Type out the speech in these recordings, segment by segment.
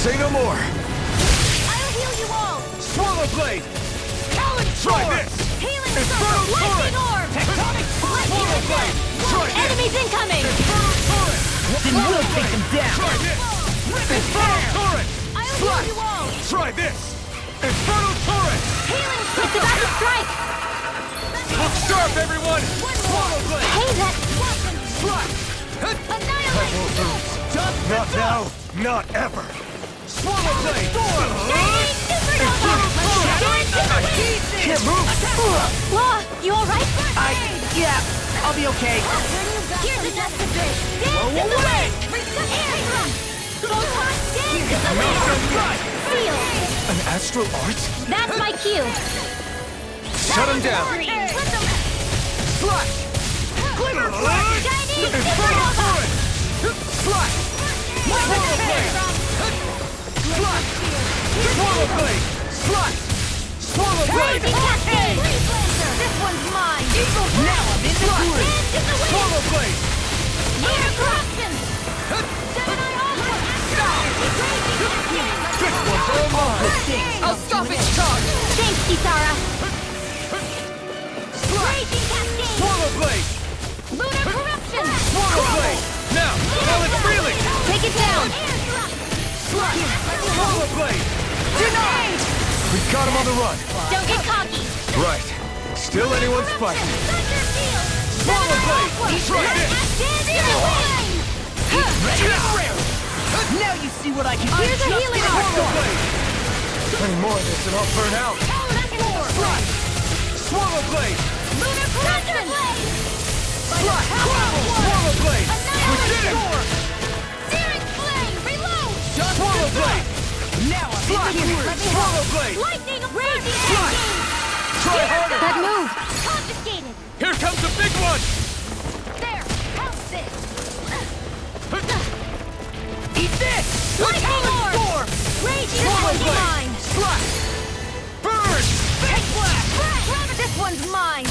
Say no more. I'll heal you all! Swallow blade. Talon Try sword! this. Healing Inferno circle! turret! Lightning orb! Tectonic Swallow blade. Try this. Enemies incoming! Inferno turret. Then we'll take them down. Try this. Inferno turret. I'll heal you all! Try this. Inferno turret. Healing circle! It's about to strike! Look sharp, everyone. Swallow blade. Hey, that... Slash. Annihilate! Not now. Not ever. Swallow blade. Can't move. Law, you alright? Yeah, I'll be okay. Here's a nest of fish! Dance in the wind! Air thrust! Photon dance in the wind! Seal! An astral art? That's my cue! Shut him down. Slash. Glimmer flash! Chinese Inferno supernova! turret. Slash. Swallow blade. Slash. Swallow blade. Slash. Swallow blade. Blazing cascade! This one's mine! Eagle Now I'm in the groove. Dance in the wind! Swallow blade. Lunar corruption! Gemini Aqua! This one's all mine. I'll stop its charge! Thanks, Kisara! Raging cascade! Swallow blade. Lunar corruption! Swallow blade. Now it's freely. Take it down! Slash. Swallow blade. Denied! We got him on the run. Don't get cocky! Right. Still anyone's fight. Thunder field! Swallow blade. Try this. Dance in the wind! Now you see what I can do. Here's a healing Swallow orb! blade. Any more of this and I'll burn out. Slash. Swallow blade. Lunar corruption! Slash. Swallow blade. We did it. Searing flame! Reload! Swallow blade. Now I'm Slash. in the groove. Swallow blade. Lightning raging Slash. cascade! Try harder. That move! Confiscated! Here comes the big one. There! How's this? Eat this! Lightning orb! Raging Swallow energy blade. line! Slash. Burn. Big blast! This one's mine!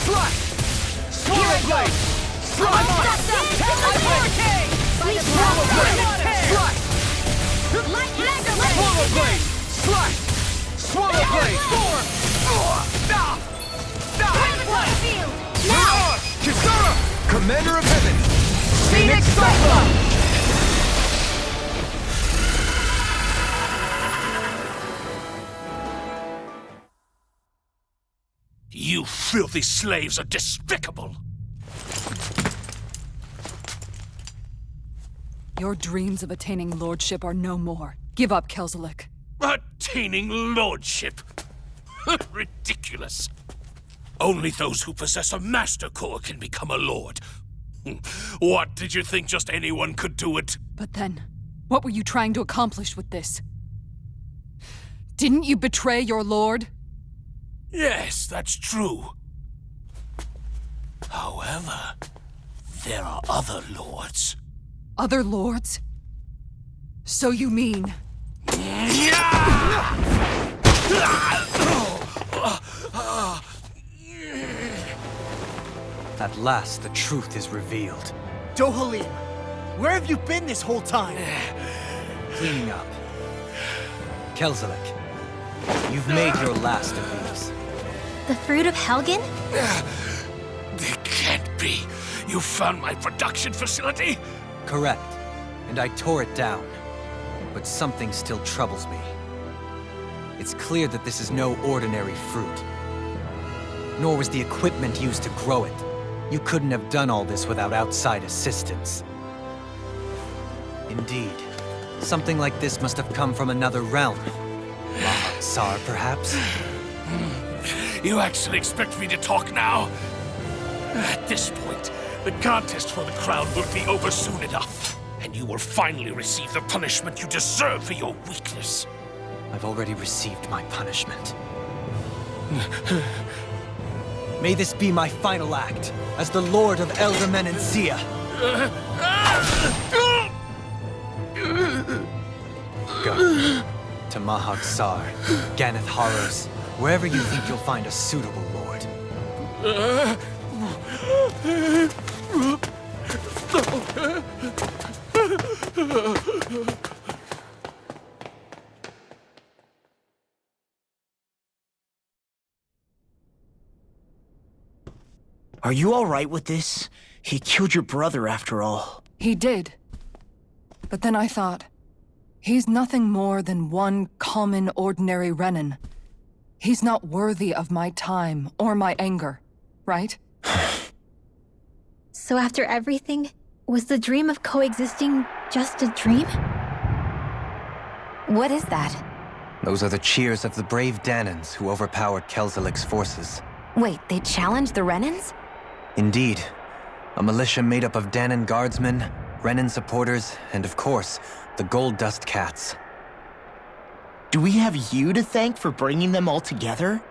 Slash. Swallow blade. Slash. Swallow blade. Slash. Swallow blade. Slash. Swallow blade. Now! Kisara, Commander of Heaven. Phoenix Cyclone! You filthy slaves are despicable! Your dreams of attaining lordship are no more. Give up, Kelzelik. Attaining lordship? Ridiculous. Only those who possess a master core can become a lord. What, did you think just anyone could do it? But then, what were you trying to accomplish with this? Didn't you betray your lord? Yes, that's true. However, there are other lords. Other lords? So you mean... At last, the truth is revealed. Dohalim, where have you been this whole time? Cleaning up. Kelzelik, you've made your last of these. The fruit of Helgen? It can't be. You found my production facility? Correct. And I tore it down. But something still troubles me. It's clear that this is no ordinary fruit. Nor was the equipment used to grow it. You couldn't have done all this without outside assistance. Indeed. Something like this must have come from another realm. Tsar, perhaps? You actually expect me to talk now? At this point, the contest for the crown will be over soon enough. And you will finally receive the punishment you deserve for your weakness. I've already received my punishment. May this be my final act, as the Lord of Elder Menancia. Go. To Mahag Sar, Ganeth Haros, wherever you think you'll find a suitable lord. Are you alright with this? He killed your brother after all. He did. But then I thought, he's nothing more than one common, ordinary Renin. He's not worthy of my time or my anger, right? So after everything, was the dream of coexisting just a dream? What is that? Those are the cheers of the brave Danans who overpowered Kelzelik's forces. Wait, they challenged the Renins? Indeed. A militia made up of Danan guardsmen, Renin supporters, and of course, the Gold Dust Cats. Do we have you to thank for bringing them all together?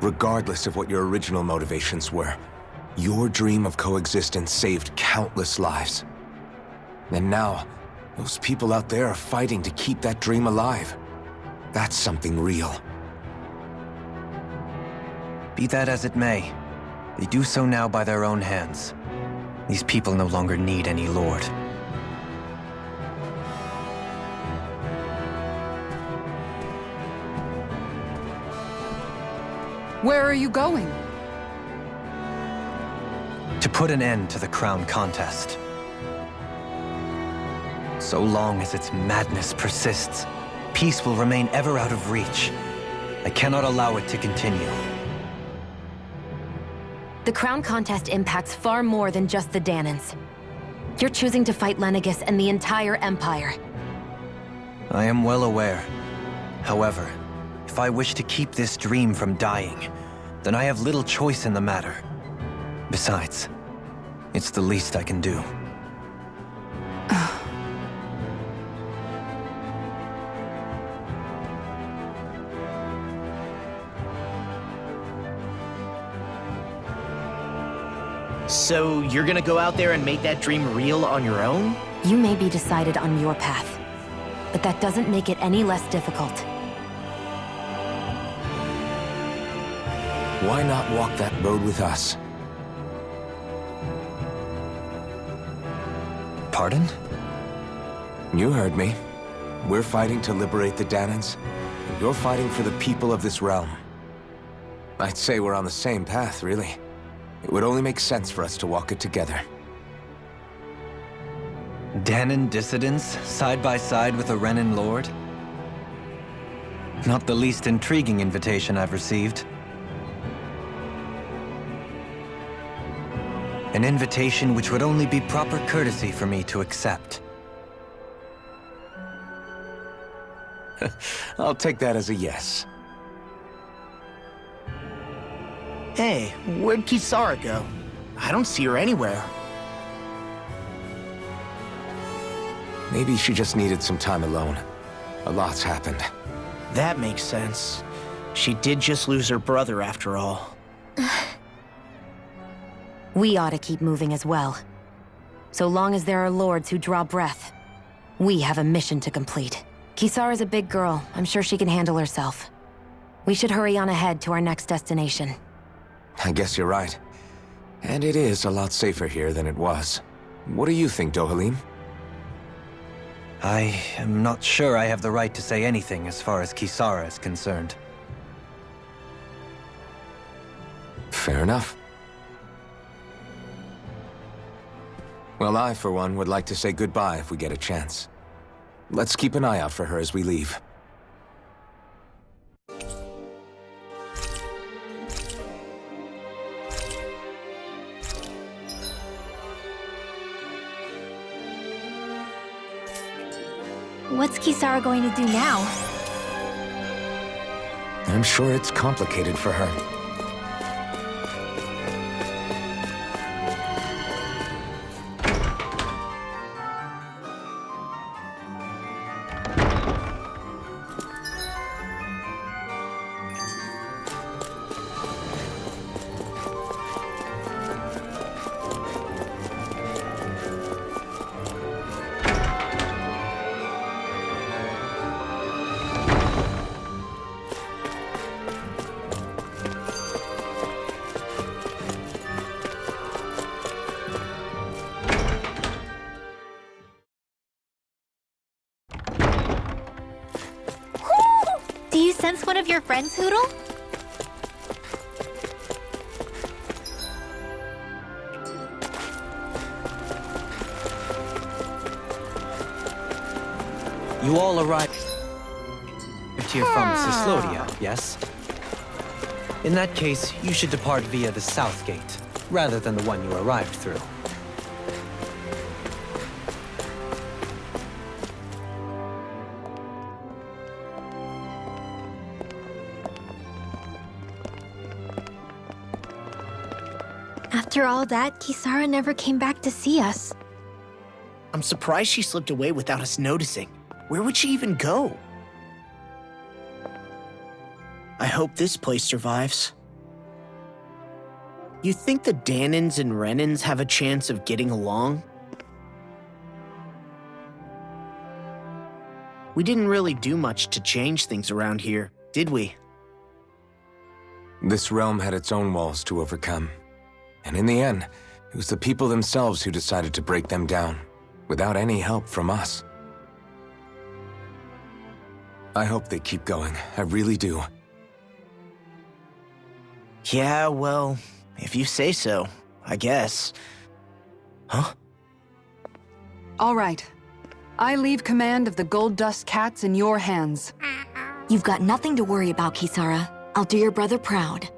Regardless of what your original motivations were, your dream of coexistence saved countless lives. And now, those people out there are fighting to keep that dream alive. That's something real. Be that as it may, they do so now by their own hands. These people no longer need any lord. Where are you going? To put an end to the crown contest. So long as its madness persists, peace will remain ever out of reach. I cannot allow it to continue. The crown contest impacts far more than just the Danans. You're choosing to fight Lenegis and the entire Empire. I am well aware. However, if I wish to keep this dream from dying, then I have little choice in the matter. Besides, it's the least I can do. So you're gonna go out there and make that dream real on your own? You may be decided on your path, but that doesn't make it any less difficult. Why not walk that road with us? Pardon? You heard me. We're fighting to liberate the Danans, and you're fighting for the people of this realm. I'd say we're on the same path, really. It would only make sense for us to walk it together. Danan dissidents, side by side with a Renin lord? Not the least intriguing invitation I've received. An invitation which would only be proper courtesy for me to accept. I'll take that as a yes. Hey, where'd Kisara go? I don't see her anywhere. Maybe she just needed some time alone. A lot's happened. That makes sense. She did just lose her brother after all. We ought to keep moving as well. So long as there are lords who draw breath, we have a mission to complete. Kisara's a big girl. I'm sure she can handle herself. We should hurry on ahead to our next destination. I guess you're right. And it is a lot safer here than it was. What do you think, Dohalim? I am not sure I have the right to say anything as far as Kisara is concerned. Fair enough. Well, I, for one, would like to say goodbye if we get a chance. Let's keep an eye out for her as we leave. What's Kisara going to do now? I'm sure it's complicated for her. Do you sense one of your friends, Hoodle? You all arrived here from Cislodia, yes? In that case, you should depart via the south gate, rather than the one you arrived through. After all that, Kisara never came back to see us. I'm surprised she slipped away without us noticing. Where would she even go? I hope this place survives. You think the Danans and Renans have a chance of getting along? We didn't really do much to change things around here, did we? This realm had its own walls to overcome. And in the end, it was the people themselves who decided to break them down, without any help from us. I hope they keep going. I really do. Yeah, well, if you say so, I guess. Huh? All right. I leave command of the Gold Dust Cats in your hands. You've got nothing to worry about, Kisara. I'll do your brother proud.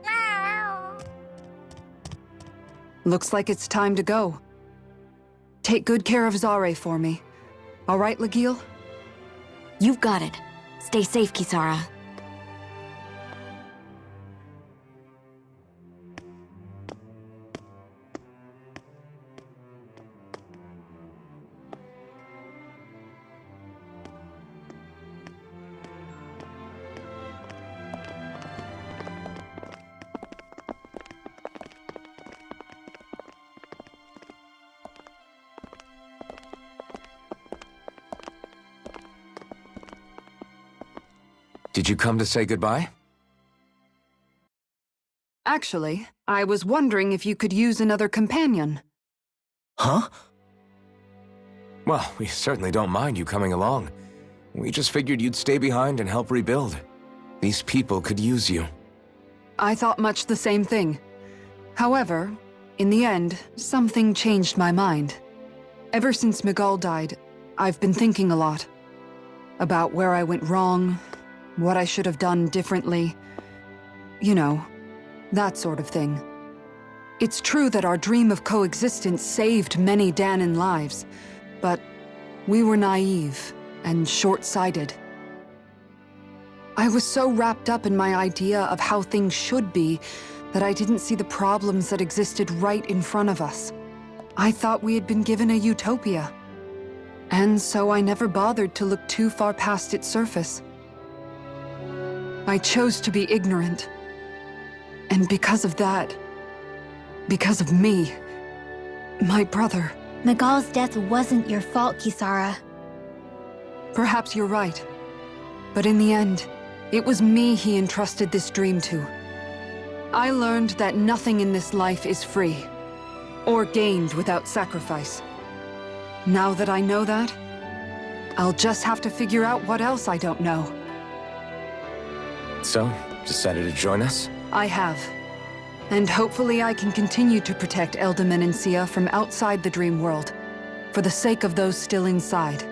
Looks like it's time to go. Take good care of Zare for me. All right, Legil? You've got it. Stay safe, Kisara. Did you come to say goodbye? Actually, I was wondering if you could use another companion. Huh? Well, we certainly don't mind you coming along. We just figured you'd stay behind and help rebuild. These people could use you. I thought much the same thing. However, in the end, something changed my mind. Ever since Miguel died, I've been thinking a lot. About where I went wrong, what I should have done differently. You know, that sort of thing. It's true that our dream of coexistence saved many Danan lives, but we were naive and short-sighted. I was so wrapped up in my idea of how things should be that I didn't see the problems that existed right in front of us. I thought we had been given a utopia. And so I never bothered to look too far past its surface. I chose to be ignorant. And because of that, because of me, my brother... Miguel's death wasn't your fault, Kisara. Perhaps you're right. But in the end, it was me he entrusted this dream to. I learned that nothing in this life is free, or gained without sacrifice. Now that I know that, I'll just have to figure out what else I don't know. So, decided to join us? I have. And hopefully I can continue to protect Eldaman and Sia from outside the dream world, for the sake of those still inside.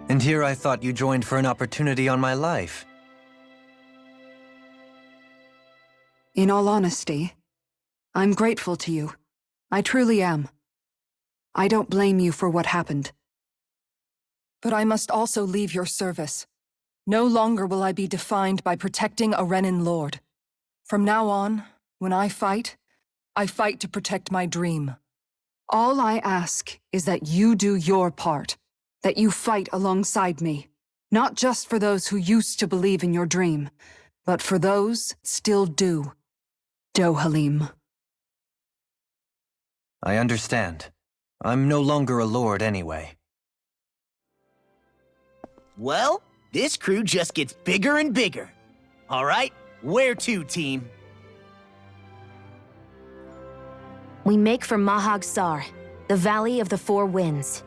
And here I thought you joined for an opportunity on my life. In all honesty, I'm grateful to you. I truly am. I don't blame you for what happened. But I must also leave your service. No longer will I be defined by protecting a Renan lord. From now on, when I fight to protect my dream. All I ask is that you do your part, that you fight alongside me, not just for those who used to believe in your dream, but for those still do. Dohalim. I understand. I'm no longer a lord anyway. Well, this crew just gets bigger and bigger. All right, where to, team? We make for Mahag Sar, the Valley of the Four Winds.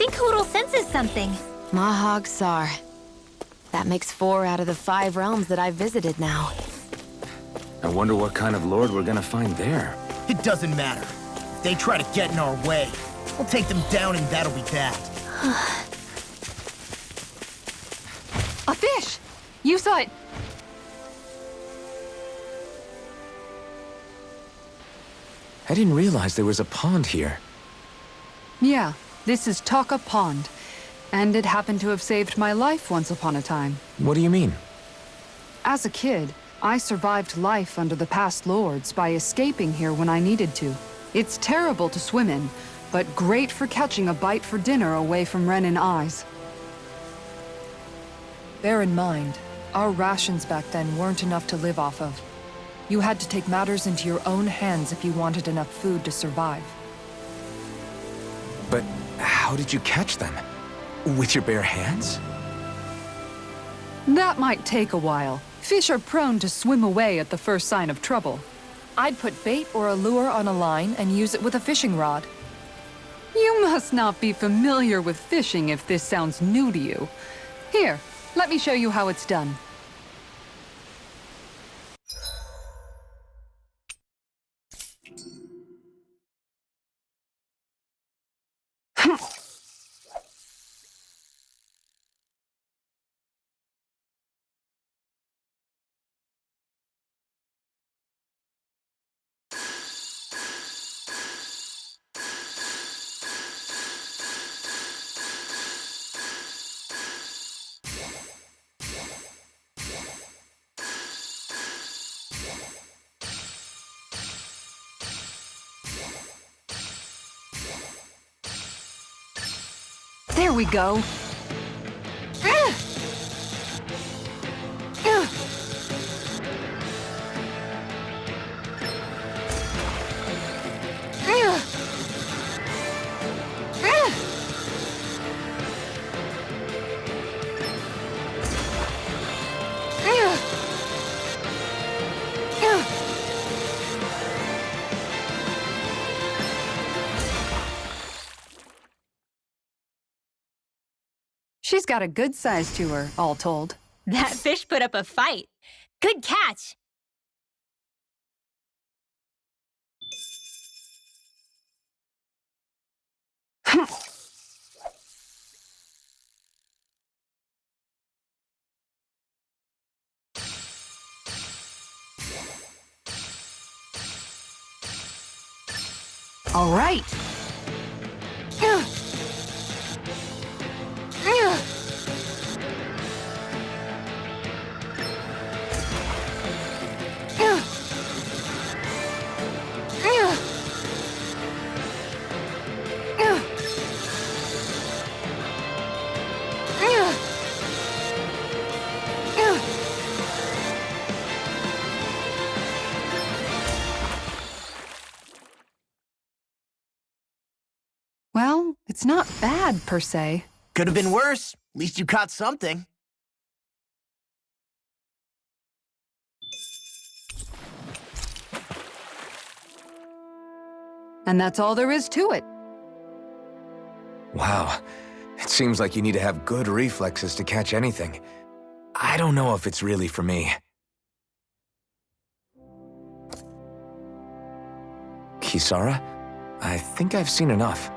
think Hoodle senses something. Mahag Sar. That makes 4 out of the 5 realms that I've visited now. I wonder what kind of lord we're gonna find there. It doesn't matter. If they try to get in our way, we'll take them down and that'll be that. A fish! You saw it. I didn't realize there was a pond here. Yeah, this is Taka Pond. And it happened to have saved my life once upon a time. What do you mean? As a kid, I survived life under the past lords by escaping here when I needed to. It's terrible to swim in, but great for catching a bite for dinner away from Renin eyes. Bear in mind, our rations back then weren't enough to live off of. You had to take matters into your own hands if you wanted enough food to survive. But how did you catch them? With your bare hands? That might take a while. Fish are prone to swim away at the first sign of trouble. I'd put bait or a lure on a line and use it with a fishing rod. You must not be familiar with fishing if this sounds new to you. Here, let me show you how it's done. There we go. She's got a good size to her, all told. That fish put up a fight. Good catch. All right. Well, it's not bad, per se. Could have been worse. At least you caught something. And that's all there is to it. Wow. It seems like you need to have good reflexes to catch anything. I don't know if it's really for me. Kisara? I think I've seen enough.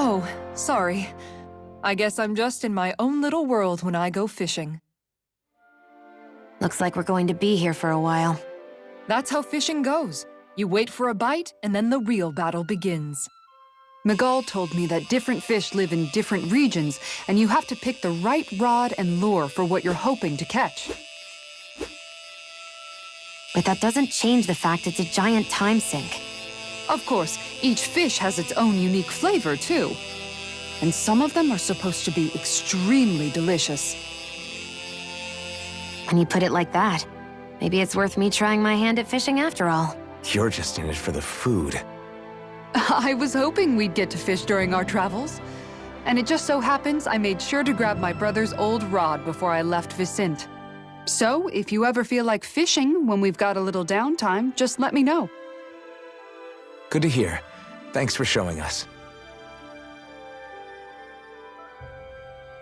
Oh, sorry. I guess I'm just in my own little world when I go fishing. Looks like we're going to be here for a while. That's how fishing goes. You wait for a bite, and then the real battle begins. Miguel told me that different fish live in different regions, and you have to pick the right rod and lure for what you're hoping to catch. But that doesn't change the fact it's a giant time sink. Of course, each fish has its own unique flavor, too. And some of them are supposed to be extremely delicious. When you put it like that, maybe it's worth me trying my hand at fishing after all. You're just in it for the food. I was hoping we'd get to fish during our travels. And it just so happens I made sure to grab my brother's old rod before I left Vicente. So, if you ever feel like fishing when we've got a little downtime, just let me know. Good to hear. Thanks for showing us.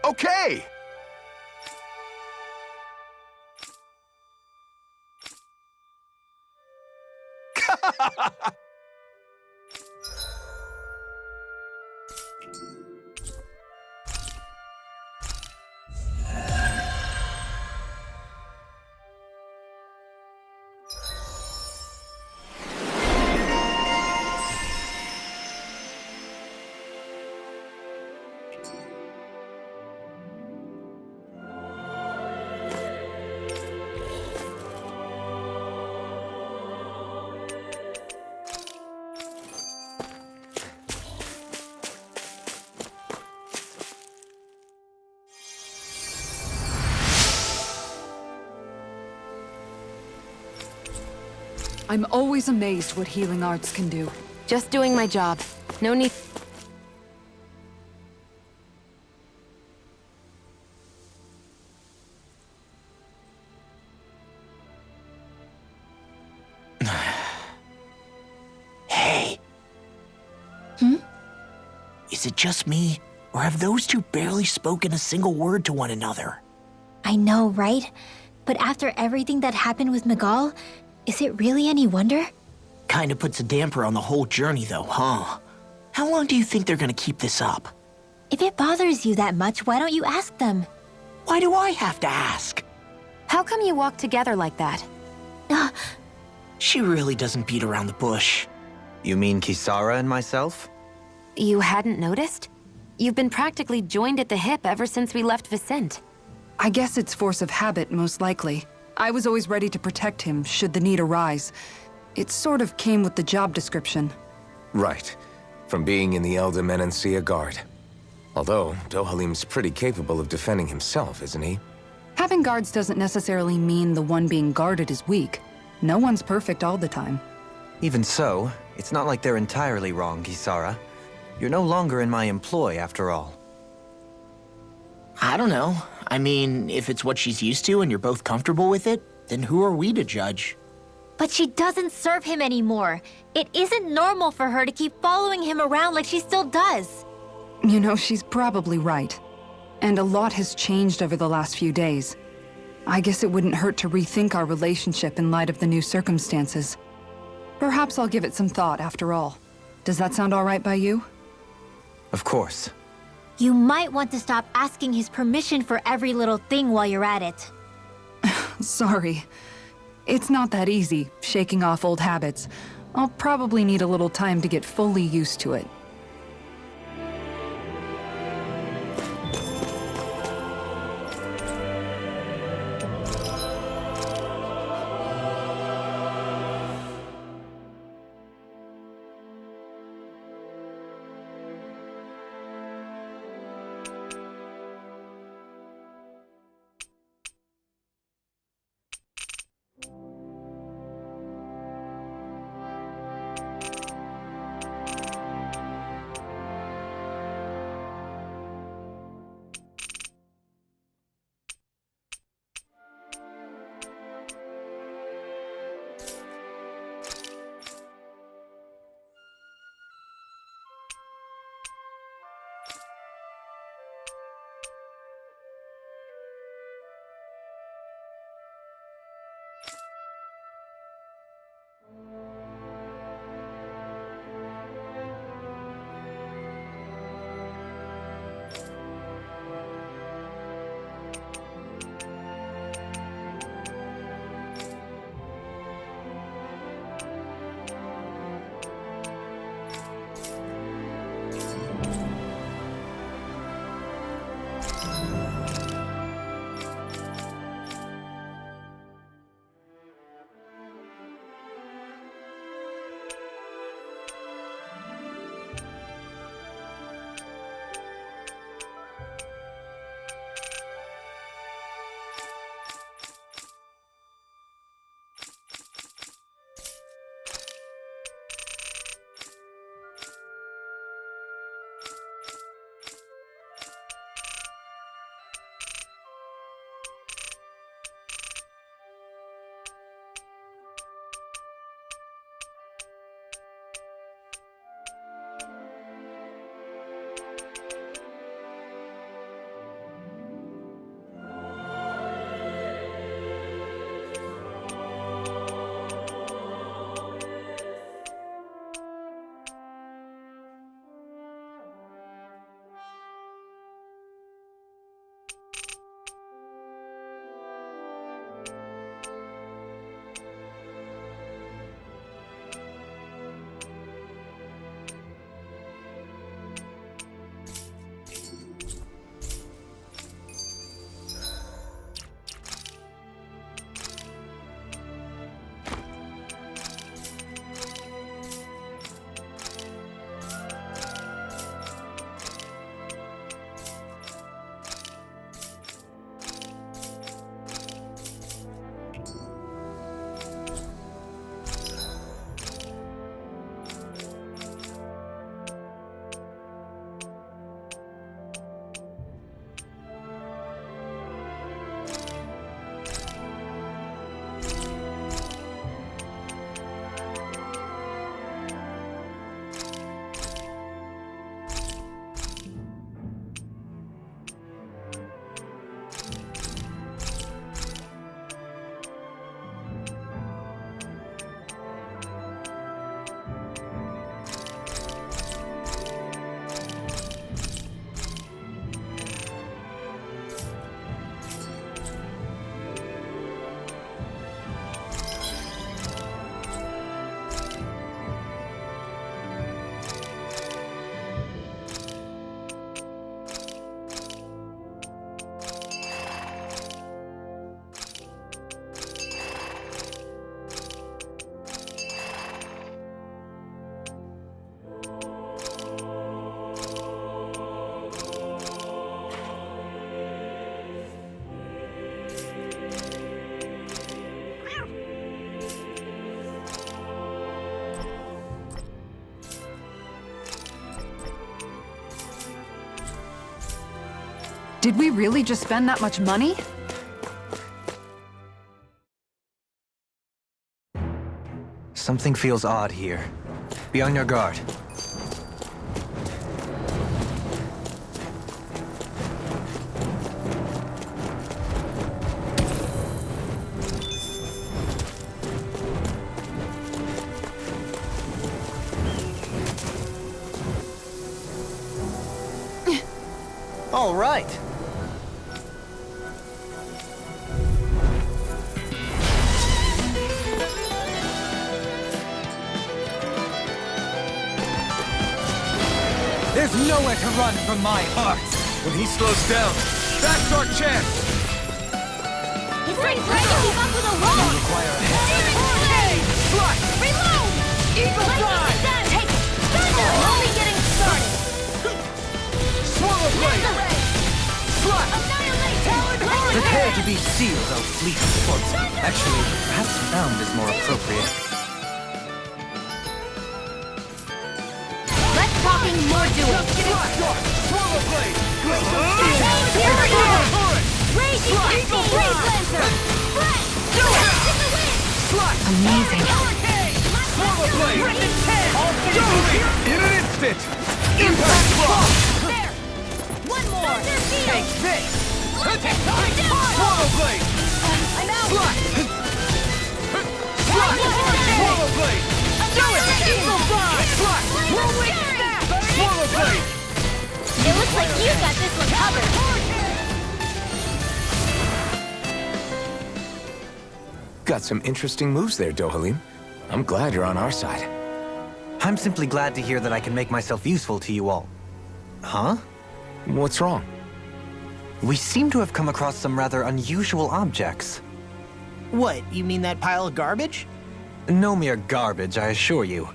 Okay! I'm always amazed what healing arts can do. Just doing my job. No need... Hey. Is it just me, or have those two barely spoken a single word to one another? I know, right? But after everything that happened with Miguel, is it really any wonder? Kinda puts a damper on the whole journey though, huh? How long do you think they're gonna keep this up? If it bothers you that much, why don't you ask them? Why do I have to ask? How come you walk together like that? She really doesn't beat around the bush. You mean Kisara and myself? You hadn't noticed? You've been practically joined at the hip ever since we left Vicente. I guess it's force of habit, most likely. I was always ready to protect him, should the need arise. It sort of came with the job description. Right. From being in the Elder Menancia Guard. Although, Dohalim's pretty capable of defending himself, isn't he? Having guards doesn't necessarily mean the one being guarded is weak. No one's perfect all the time. Even so, it's not like they're entirely wrong, Kisara. You're no longer in my employ, after all. I don't know. I mean, if it's what she's used to and you're both comfortable with it, then who are we to judge? But she doesn't serve him anymore. It isn't normal for her to keep following him around like she still does. You know, she's probably right. And a lot has changed over the last few days. I guess it wouldn't hurt to rethink our relationship in light of the new circumstances. Perhaps I'll give it some thought after all. Does that sound all right by you? Of course. You might want to stop asking his permission for every little thing while you're at it. Sorry. It's not that easy, shaking off old habits. I'll probably need a little time to get fully used to it. Did we really just spend that much money? Something feels odd here. Be on your guard. All right. There's nowhere to run from my heart. When he slows down, that's our chance! He's trying to keep up with the wall! Fly! Reload! Eagle dive! Take it! Thunder! Only getting started! Swallow blade! Fly! Annihilate! Prepare to be sealed, oh fleeting corpse. Actually, perhaps found is more appropriate. Less talking, more doing! Swallow blade! Here we go! Raging Eagle Blaze Lancer! Do it! Amazing. Swallow blade! In an instant! Impact block! There! One more! Take this! Swallow blade! I'm out! Swallow blade! Do it! Eagle Fly! Swallow blade! It looks like you got this one covered! Got some interesting moves there, Dohalim. I'm glad you're on our side. I'm simply glad to hear that I can make myself useful to you all. Huh? What's wrong? We seem to have come across some rather unusual objects. What, you mean that pile of garbage? No mere garbage, I assure you.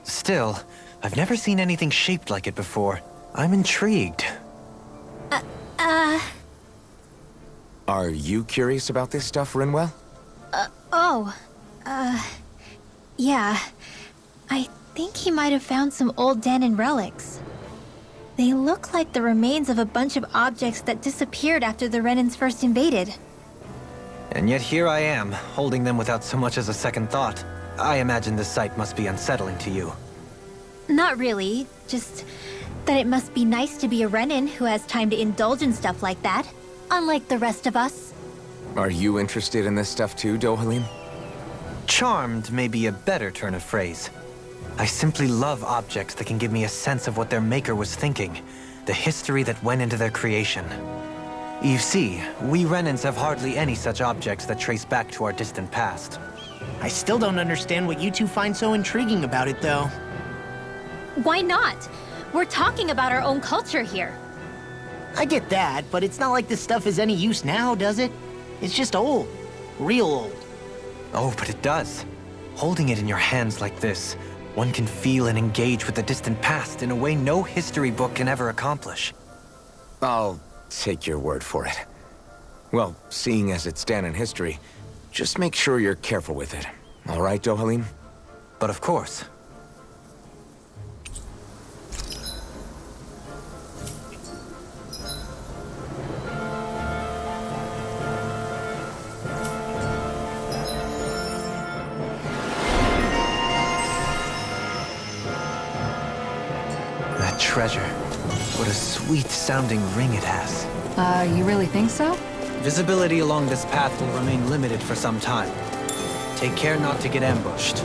Still, I've never seen anything shaped like it before. I'm intrigued. Are you curious about this stuff, Rinwell? Yeah. I think he might have found some old Danon relics. They look like the remains of a bunch of objects that disappeared after the Renans first invaded. And yet here I am, holding them without so much as a second thought. I imagine this sight must be unsettling to you. Not really, just that it must be nice to be a Renan who has time to indulge in stuff like that, unlike the rest of us. Are you interested in this stuff too, Dohalim? Charmed may be a better turn of phrase. I simply love objects that can give me a sense of what their maker was thinking, the history that went into their creation. You see, we Renans have hardly any such objects that trace back to our distant past. I still don't understand what you two find so intriguing about it, though. Why not? We're talking about our own culture here. I get that, but it's not like this stuff is any use now, does it? It's just old. Real old. Oh, but it does. Holding it in your hands like this, one can feel and engage with the distant past in a way no history book can ever accomplish. I'll take your word for it. Well, seeing as it's Danon history, just make sure you're careful with it. All right, Dohalim? But of course. That treasure. What a sweet-sounding ring it has. You really think so? Visibility along this path will remain limited for some time. Take care not to get ambushed.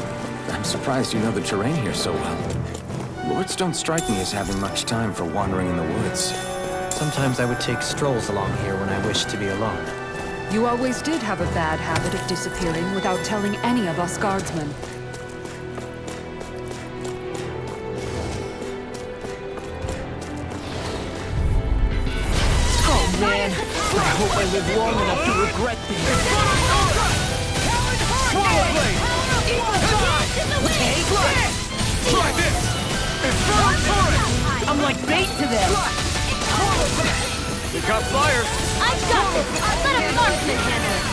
I'm surprised you know the terrain here so well. Lords don't strike me as having much time for wandering in the woods. Sometimes I would take strolls along here when I wished to be alone. You always did have a bad habit of disappearing without telling any of us guardsmen. Oh man, I hope I live long enough to regret this. Swallow blade! Try this! Infernal turret! I'm like bait to them. We got flyers! I've got this! Let a marksman handle it!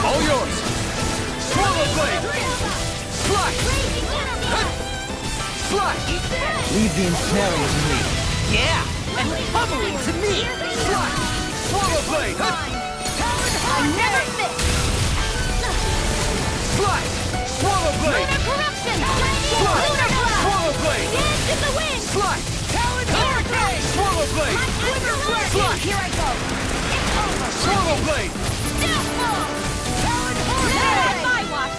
All yours! Swallow blade! Slash! Slash! Leave the ensnaring to me. Yeah, and pummeling to me! Swallow blade! I never miss! Slice! Swallow blade! Lunar corruption! Slice! Lunar blast! Swallow blade! Dance in the wind! Slice! Talon hurricane! Swallow blade! Slice! Here I go! It's over! Swallow blade! Death blow! Talon hurricane! My watch!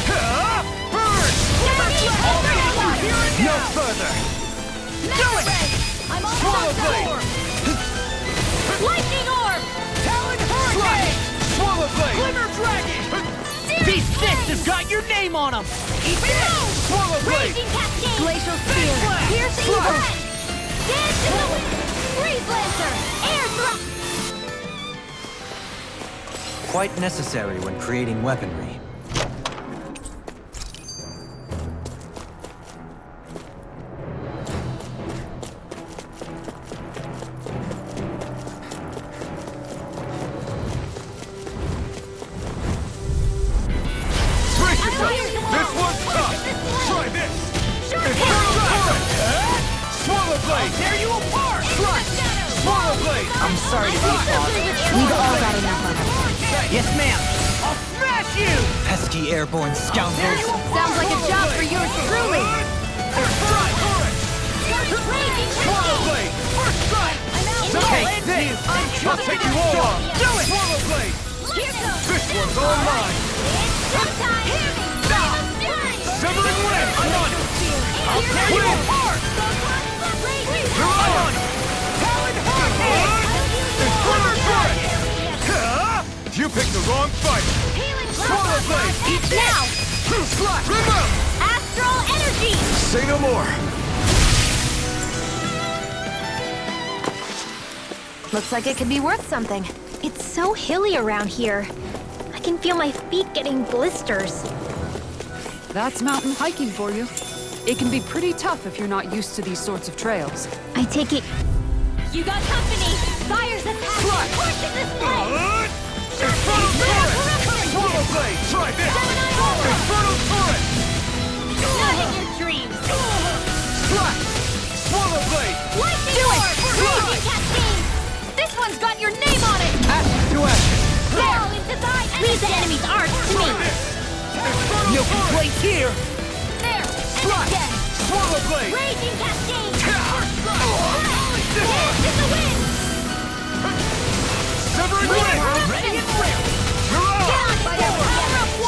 Burn! Here No further! Do it! I'm all Swallow set blade! Lightning orb! Talon Slice! hurricane! Swallow blade! Glimmer dragon! Searing These fists fist! have got your name on them! Eat Remove! Swallow blade! Raging cascade! Glacial spear. Pierce Slice! evil! Dance in the wind! Freeze lancer! Air thrust! Quite necessary when creating weaponry. Brace yourself! This one's tough! Try this! Infernal current! Swallow blade! Tear you apart! Slice! Swallow blade! I'm sorry to be bothered. We've all got enough of it. Yes, ma'am! I'll smash you! Pesky airborne scoundrels! Sounds like a job for yours truly. Infernal current! Swallow blade! First strike! Take this! I'll take you all on! Do it! Swallow blade! This one's all mine! Simmering wind! I'm on it! I'll tear you apart! You're on! Talon hurricane! Infernal current! You picked the wrong fight! Swallow blade! Eat now! Slice! Remove! Astral energy! Say no more! Looks like it could be worth something. It's so hilly around here. I can feel my feet getting blisters. That's mountain hiking for you. It can be pretty tough if you're not used to these sorts of trails. I take it... You got company! Fire's attack! Torches this way! Infernal current! Swallow blade! Try this! Infernal current! Not in your dreams! Slice! Swallow blade! Lightning orb! Raging cascade! This one's got your name on it! Ashes to ashes! Fall into thy... Leave the enemy's art to me! No complaints here! There! And Slice! again! Swallow blade! Raging cascade! Dance in the wind! Severing wind! Ready and ready! You're on! Swallow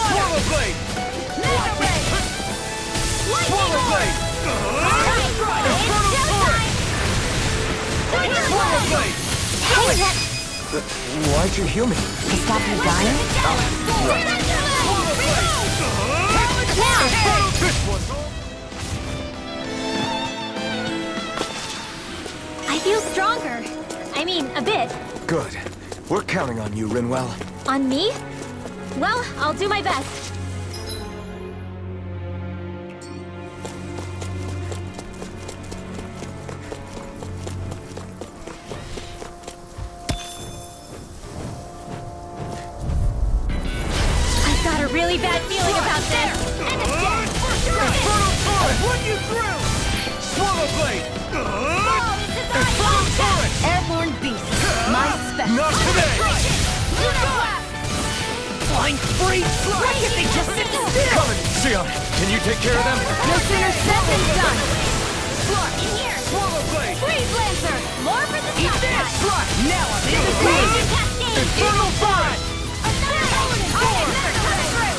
Swallow blade! Lightning Swallow orb! blade! Infernal current! Swallow blade! Why'd you heal me? To stop you dying? Swallow blade! This one's all... I feel stronger. I mean, a bit. Good. We're counting on you, Rinwell. On me? Well, I'll do my best. I've got a really bad feeling about this. And again! Infernal current! Run you through! Swallow blade! Fall into thy Infernal current! Airborne beast. My special. Not today! Flying free! Why can't they just sit still? Coming! Sion, can you take care of them? No sooner said than done. Slice! In here! Swallow blade! Freeze Lancer! More for the Eat top this! side! Slice! Now I'm in the Raging cascade! Infernal current! Another element! Another cut!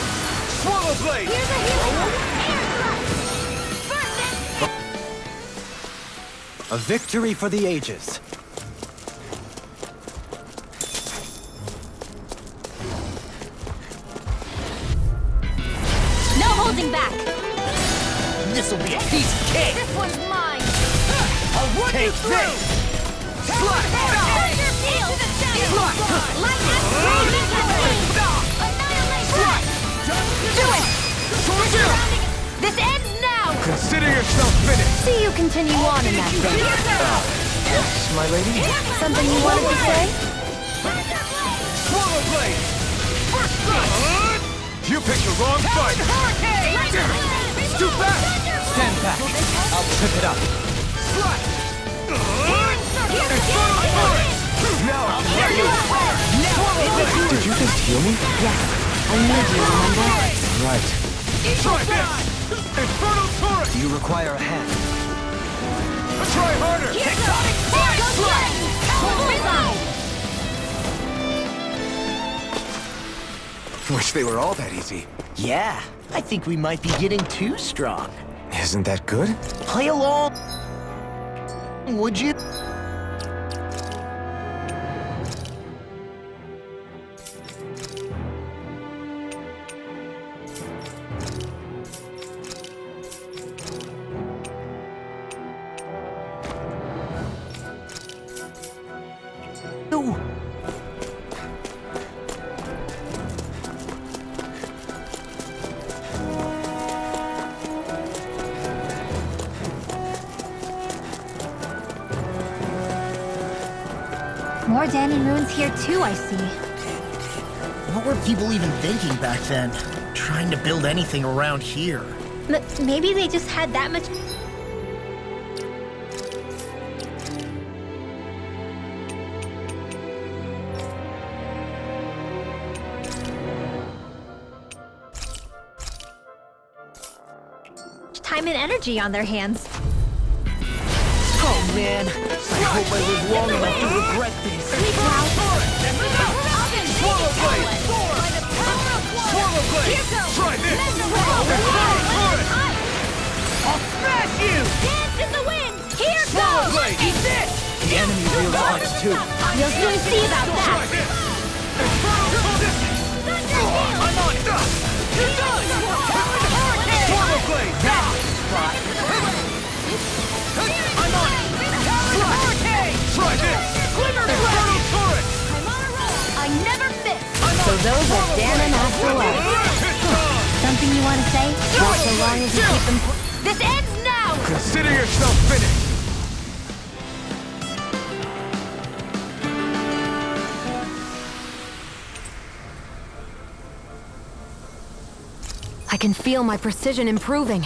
Swallow blade! Here's a healing one! Air thrust! Burst it! A victory for the ages. No holding back! This'll be a piece of cake! This one's mine! I'll run you through! Thunder field! Light and raging cascade! Annihilation! Do it! Surrounding it! This ends now! Consider yourself finished! See you continue on in that vein. Yes, my lady? Something you wanted to say? Swallow blade! You picked the wrong fight! It's too fast! Stand back! I'll trip it up! Slice! Did you just heal me? Yes, I need you, remember? Right. Try this! Infernal turret! Do you require a hand? Try harder! Wish they were all that easy. Yeah, I think we might be getting too strong. Isn't that good? Play along, would you? Ooh. More Danon ruins here too, I see. What were people even thinking back then? Trying to build anything around here. Maybe they just had that much. Time and energy on their hands. Oh man, I hope I live long enough to regret this. Swallow blade! Swallow blade! Try this! I'll smash you! Dance in the wind! Here Swallow goes! blade! Eat this! The enemy wields hunts too. You'll soon see about Try that! this! Infernal distance! I'm on it! You're done! Swallow blade! I'm on it! Try this! Infernal turret! I never miss! So those are Danon after all. Something you want to say? Not so long as you keep them... This ends now! Consider yourself finished. I can feel my precision improving.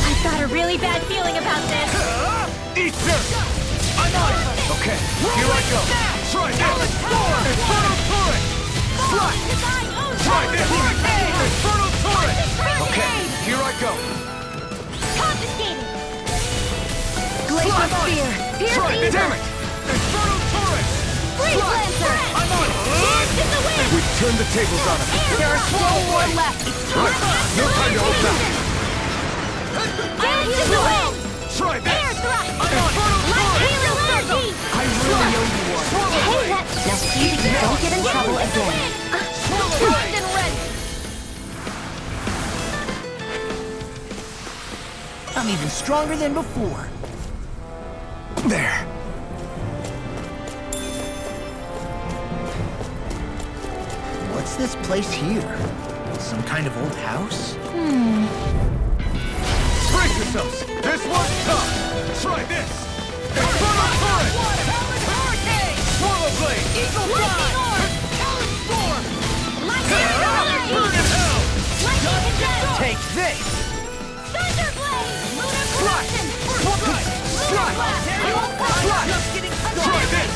I've got a really bad feeling about this. Eat this! I'm on it! Okay, here I go! Try this! Infernal turret! Try this! Infernal turret! Okay, here I go! Confiscated! Glacier Spear! Pierce Try this! Ether! Damn it! Infernal turret! Freeze Lancer! I'm on it! Dance in the wind! We've turned the tables on him. There are still more left! Right. No time to hold back. Dance in the wind! Try this! Air thrust! Infernal turret! Hero energy! I really owe you one. Hey, that... Now see that you don't get in trouble again. Locked and ready! I'm even stronger than before. There. What's this place here? Some kind of old house? Brace yourselves! This one's tough! Try this! Infernal turret! Swallow blade! Lightning orb! Storm! Lightning Burn in hell! Lightning condemned! Take this! Thunderblade! Lunar corruption! Right! Lunar blast! Try this!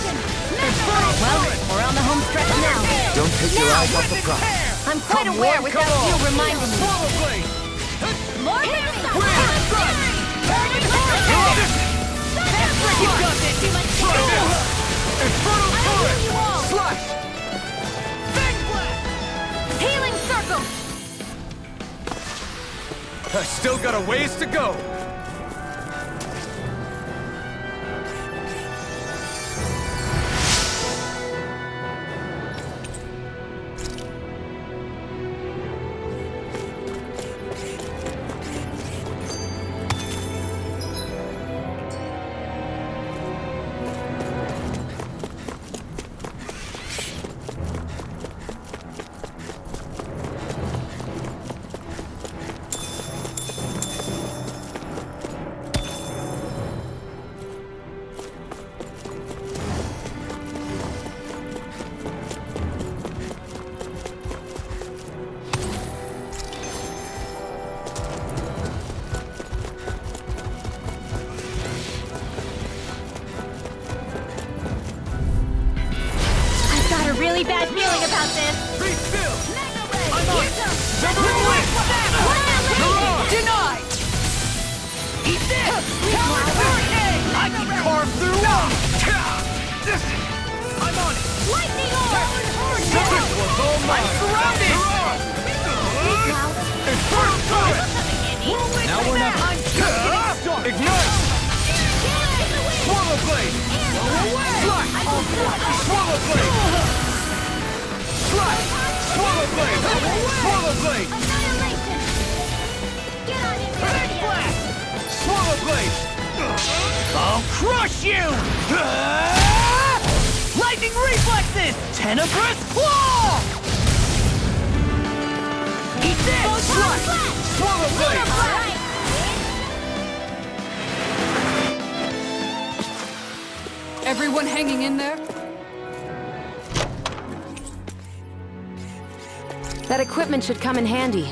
Infernal turret! We're on the home stretch now. Don't take your eyes off the prize. I'm quite aware without you reminding me. Swallow blade! More resistance! Wind strike! You got this! Too much Try this! Infernal turret! you all! Slash! Fang blast! Healing circle! I still got a ways to go. Swallow blade! Slash! Swallow blade! Swallow blade! Annihilation! Get on him, Meridian! Swallow blade! I'll crush you! Lightning reflexes! Tenebrous claw! Eat this! Swallow blade! Alright! Everyone hanging in there? That equipment should come in handy.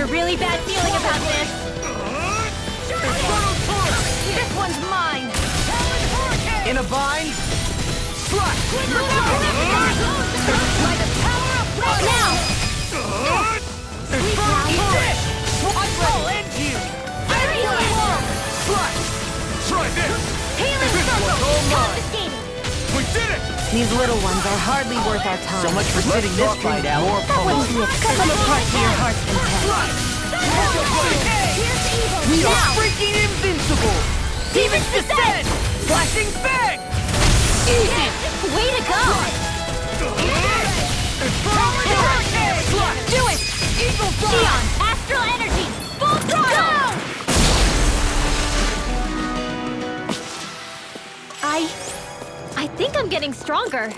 Really bad feeling about this. This one's mine! In a bind? By the power of love! Now! Eat this! I'll end you! Try this! Healing This circle! one's all mine! Confiscating! We did it! These little ones are hardly worth our time. So much for sitting this fight out. That wouldn't be a come apart to your heart's content. We are freaking invincible! Demon's Descent! Flashing Fang! Easy! Way to go! Do it! Eagle Fly! Neon! Astral energy! Full throttle! I think I'm getting stronger.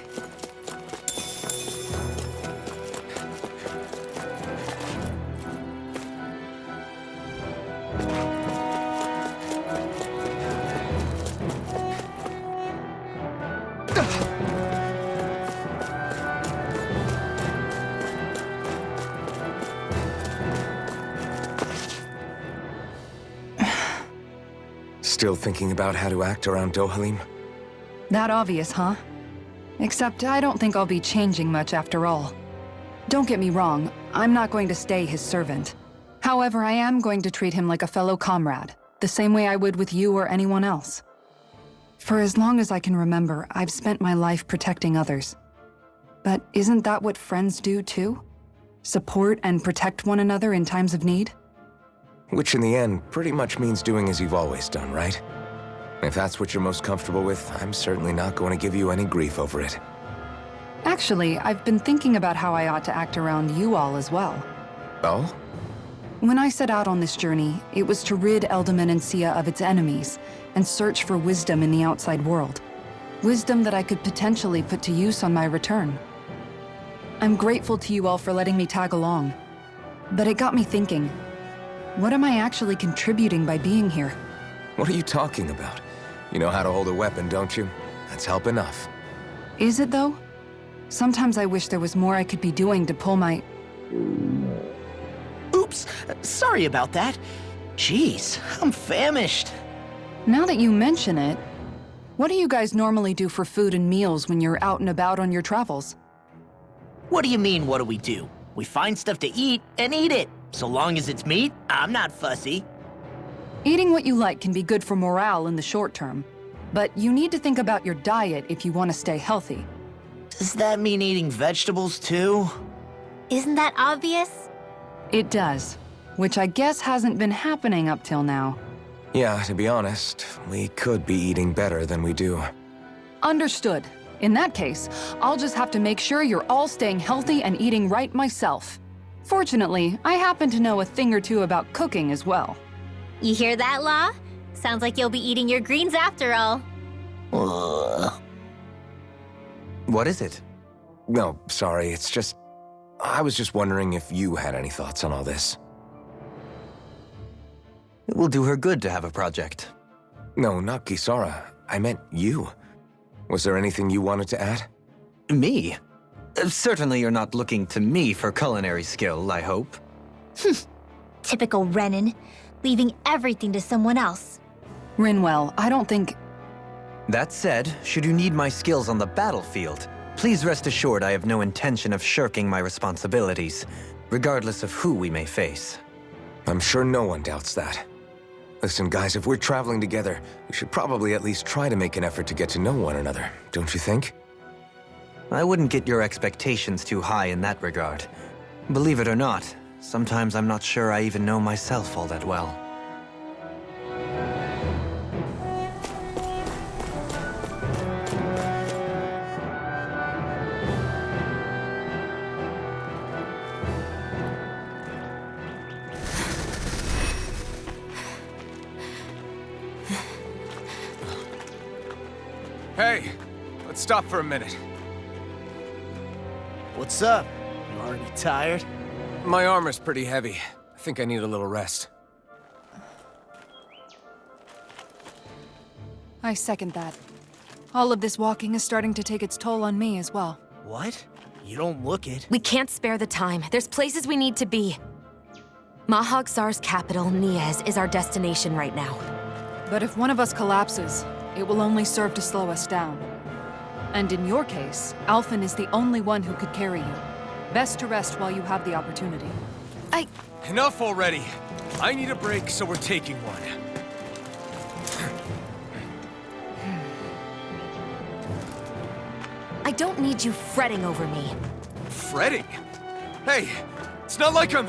Still thinking about how to act around Dohalim? That obvious, huh? Except I don't think I'll be changing much after all. Don't get me wrong, I'm not going to stay his servant. However, I am going to treat him like a fellow comrade, the same way I would with you or anyone else. For as long as I can remember, I've spent my life protecting others. But isn't that what friends do too? Support and protect one another in times of need? Which in the end pretty much means doing as you've always done, right? If that's what you're most comfortable with, I'm certainly not going to give you any grief over it. Actually, I've been thinking about how I ought to act around you all as well. Oh? When I set out on this journey, it was to rid Eldaman and Sia of its enemies and search for wisdom in the outside world. Wisdom that I could potentially put to use on my return. I'm grateful to you all for letting me tag along. But it got me thinking, what am I actually contributing by being here? What are you talking about? You know how to hold a weapon, don't you? That's help enough. Is it though? Sometimes I wish there was more I could be doing to pull my... Oops, sorry about that. Jeez, I'm famished. Now that you mention it, what do you guys normally do for food and meals when you're out and about on your travels? What do you mean, what do we do? We find stuff to eat and eat it. So long as it's meat, I'm not fussy. Eating what you like can be good for morale in the short term, but you need to think about your diet if you want to stay healthy. Does that mean eating vegetables too? Isn't that obvious? It does, which I guess hasn't been happening up till now. Yeah, to be honest, we could be eating better than we do. Understood. In that case, I'll just have to make sure you're all staying healthy and eating right myself. Fortunately, I happen to know a thing or two about cooking as well. You hear that, Law? Sounds like you'll be eating your greens after all. What is it? No, sorry, it's just... I was just wondering if you had any thoughts on all this. It will do her good to have a project. No, not Kisara. I meant you. Was there anything you wanted to add? Me? Certainly you're not looking to me for culinary skill, I hope. Typical Renan, leaving everything to someone else. Rinwell, I don't think... That said, should you need my skills on the battlefield, please rest assured I have no intention of shirking my responsibilities, regardless of who we may face. I'm sure no one doubts that. Listen, guys, if we're traveling together, we should probably at least try to make an effort to get to know one another, don't you think? I wouldn't get your expectations too high in that regard. Believe it or not, sometimes I'm not sure I even know myself all that well. Hey, let's stop for a minute. What's up? You already tired? My armor's pretty heavy. I think I need a little rest. I second that. All of this walking is starting to take its toll on me as well. What? You don't look it. We can't spare the time. There's places we need to be. Mahag Sar's capital, Niez, is our destination right now. But if one of us collapses, it will only serve to slow us down. And in your case, Alphen is the only one who could carry you. Best to rest while you have the opportunity. Enough already! I need a break, so we're taking one. I don't need you fretting over me. Fretting? Hey, it's not like I'm...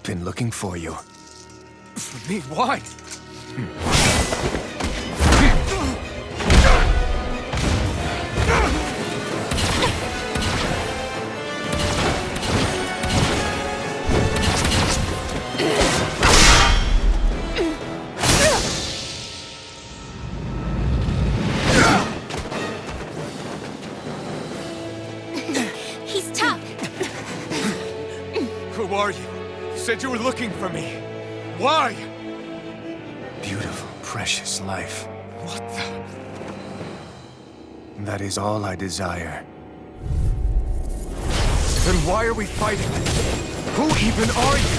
Been looking for you. For me? Why? He's tough. Who are you? You said you were looking for me. Why? Beautiful, precious life. What the... That is all I desire. Then why are we fighting? Who even are you?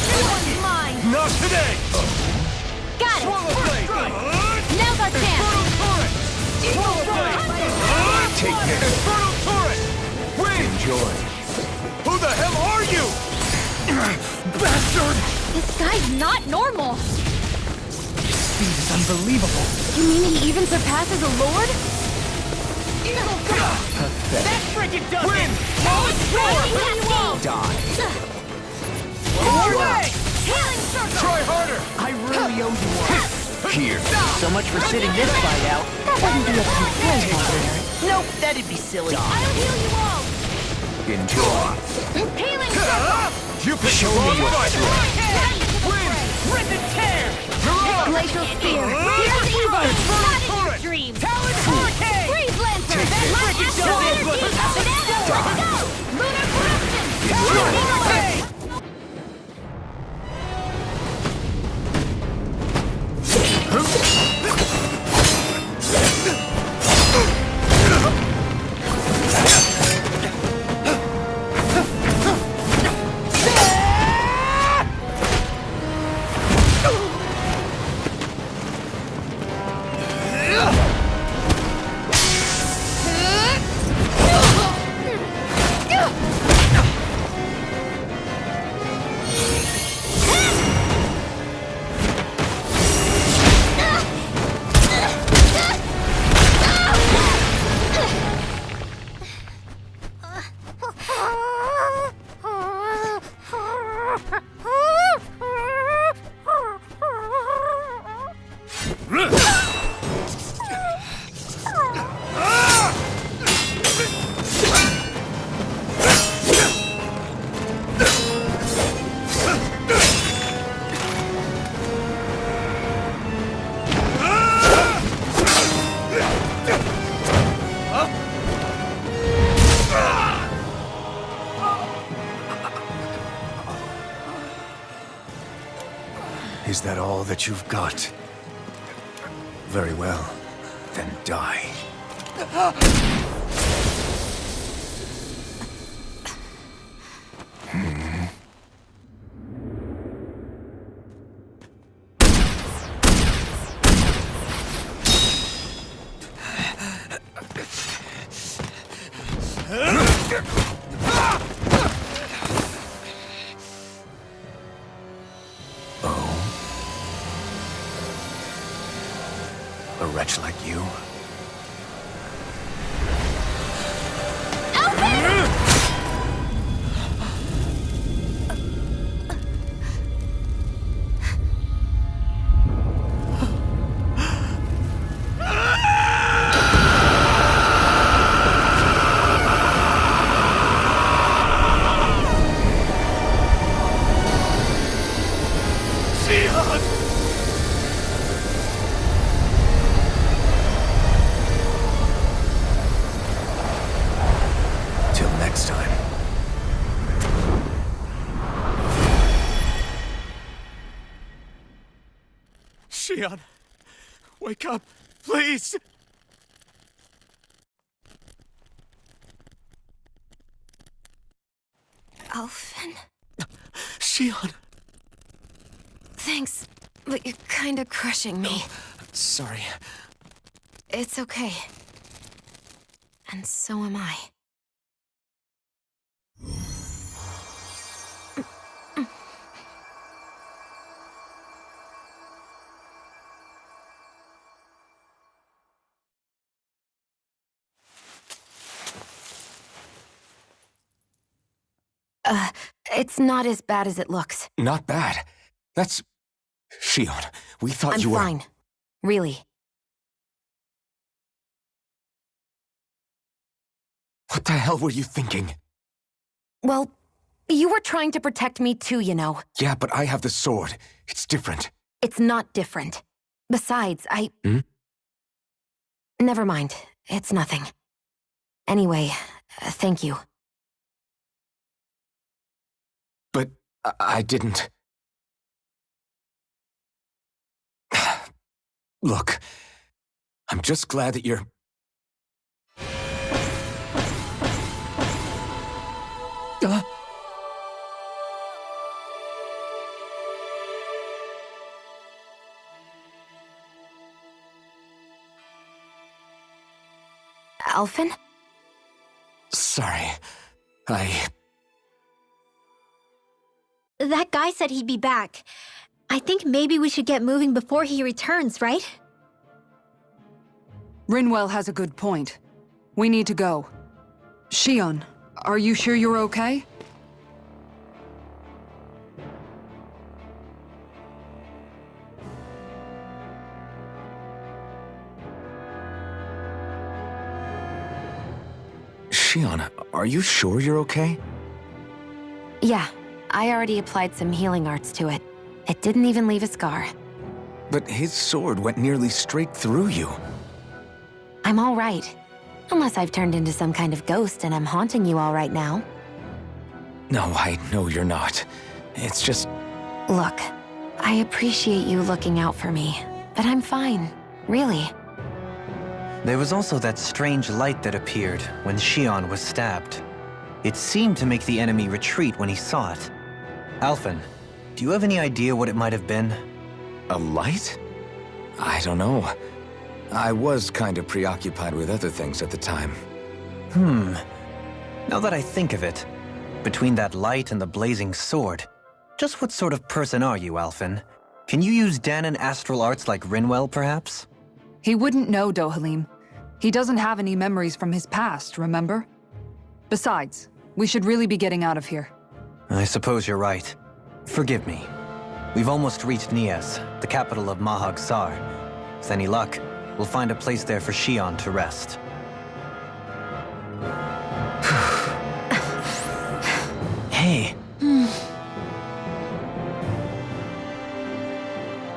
This one's mine. Not today! Got it. Swallow blade! Now's our chance. Swallow blade! Take this. Infernal turret! Win! Enjoy. Who the hell are you? Bastard! This guy's not normal. Speed is unbelievable. You mean he even surpasses a lord? That frickin' does Win! Die. Healing circle. Try harder! I really owe you one. Here. So much for sitting this fight out. That wouldn't be a complaint, Nope, that'd be silly. I'll heal you all. Enjoy. Healing circle. You picked Show the me wrong your fight! strength. Win! Rip and tear! Glacial spear. Here's evil. Not in your Turret. dreams. Talon hurricane! Freeze lancer. That frickin' does it! Let's go. Lunar corruption. Hurricane! Is that all that you've got? Very well. Then die. A wretch like you? Till next time. Shion, wake up, please! Alphen? Shion! Thanks, but you're kinda crushing me. Sorry. It's okay. And so am I. It's not as bad as it looks. Not bad. That's... Shion, we thought I'm you were... fine. Really. What the hell were you thinking? Well, you were trying to protect me too, you know. Yeah, but I have the sword. It's different. It's not different. Besides, Hmm? Never mind. It's nothing. Anyway, thank you. But I didn't... Look, I'm just glad that you're... Alphen? Sorry. That guy said he'd be back. I think maybe we should get moving before he returns, right? Rinwell has a good point. We need to go. Shion, are you sure you're okay? Shion, are you sure you're okay? Yeah, I already applied some healing arts to it. It didn't even leave a scar. But his sword went nearly straight through you. I'm all right. Unless I've turned into some kind of ghost and I'm haunting you all right now. No, I know you're not. It's just... Look, I appreciate you looking out for me, but I'm fine, really. There was also that strange light that appeared when Shion was stabbed. It seemed to make the enemy retreat when he saw it. Alphen, do you have any idea what it might have been? A light? I don't know. I was kind of preoccupied with other things at the time. Now that I think of it, between that light and the blazing sword, just what sort of person are you, Alphen? Can you use Danon astral arts like Rinwell, perhaps? He wouldn't know, Dohalim. He doesn't have any memories from his past, remember? Besides, we should really be getting out of here. I suppose you're right. Forgive me. We've almost reached Nias, the capital of Mahag Sar. With any luck, we'll find a place there for Shion to rest.